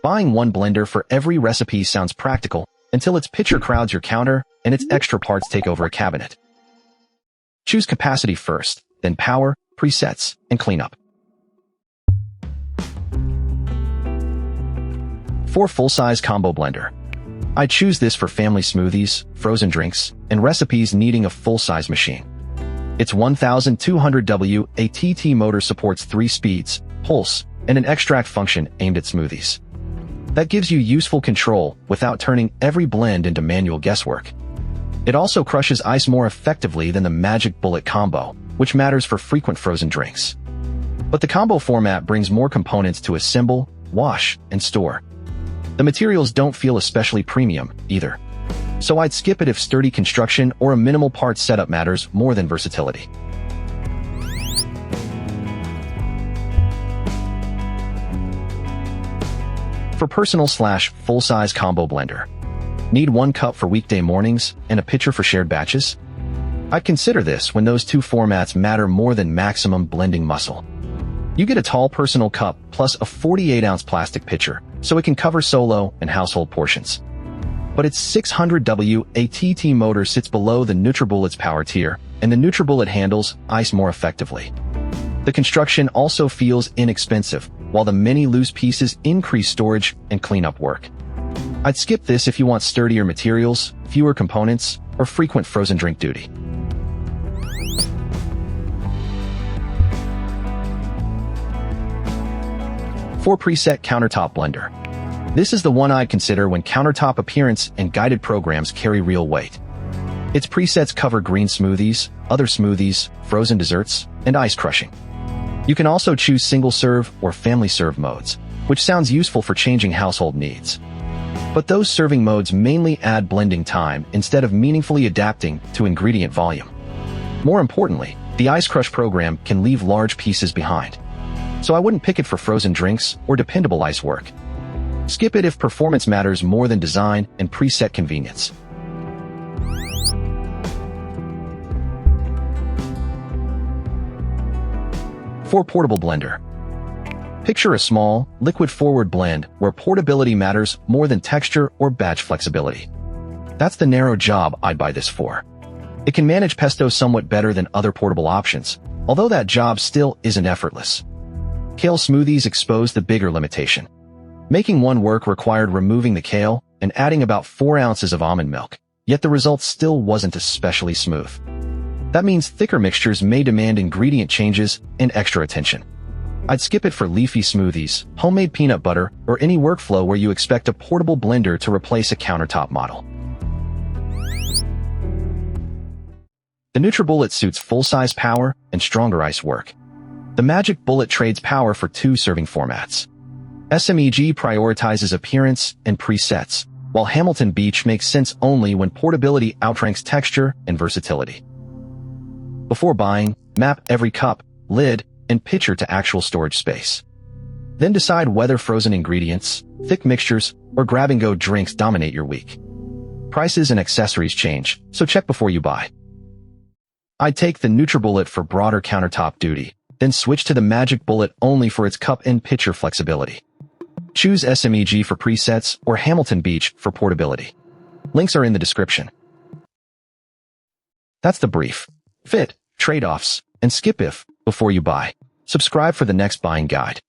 Buying one blender for every recipe sounds practical until its pitcher crowds your counter and its extra parts take over a cabinet. Choose capacity first, then power, presets, and cleanup. 4 Full-Size Combo Blender. I choose this for family smoothies, frozen drinks, and recipes needing a full-size machine. Its 1200W ATT motor supports 3 speeds, pulse, and an extract function aimed at smoothies. That gives you useful control without turning every blend into manual guesswork. It also crushes ice more effectively than the Magic Bullet Combo, which matters for frequent frozen drinks. But the combo format brings more components to assemble, wash, and store. The materials don't feel especially premium, either. So I'd skip it if sturdy construction or a minimal parts setup matters more than versatility. For personal/full-size combo blender. Need 1 cup for weekday mornings and a pitcher for shared batches? I'd consider this when those 2 formats matter more than maximum blending muscle. You get a tall personal cup plus a 48-ounce plastic pitcher, so it can cover solo and household portions. But its 600W ATT motor sits below the Nutribullet's power tier, and the Nutribullet handles ice more effectively. The construction also feels inexpensive, while the many loose pieces increase storage and cleanup work. I'd skip this if you want sturdier materials, fewer components, or frequent frozen drink duty. For preset countertop blender. This is the one I'd consider when countertop appearance and guided programs carry real weight. Its presets cover green smoothies, other smoothies, frozen desserts, and ice crushing. You can also choose single-serve or family-serve modes, which sounds useful for changing household needs. But those serving modes mainly add blending time instead of meaningfully adapting to ingredient volume. More importantly, the ice crush program can leave large pieces behind. So I wouldn't pick it for frozen drinks or dependable ice work. Skip it if performance matters more than design and preset convenience. For portable blender. Picture a small, liquid-forward blend where portability matters more than texture or batch flexibility. That's the narrow job I'd buy this for. It can manage pesto somewhat better than other portable options, although that job still isn't effortless. Kale smoothies expose the bigger limitation. Making one work required removing the kale and adding about 4 ounces of almond milk, yet the result still wasn't especially smooth. That means thicker mixtures may demand ingredient changes and extra attention. I'd skip it for leafy smoothies, homemade peanut butter, or any workflow where you expect a portable blender to replace a countertop model. The Nutribullet suits full-size power and stronger ice work. The Magic Bullet trades power for 2 serving formats. SMEG prioritizes appearance and presets, while Hamilton Beach makes sense only when portability outranks texture and versatility. Before buying, map every cup, lid, and pitcher to actual storage space. Then decide whether frozen ingredients, thick mixtures, or grab-and-go drinks dominate your week. Prices and accessories change, so check before you buy. I'd take the Nutribullet for broader countertop duty, then switch to the Magic Bullet only for its cup and pitcher flexibility. Choose SMEG for presets or Hamilton Beach for portability. Links are in the description. That's the brief, fit, trade-offs, and skip if before you buy. Subscribe for the next buying guide.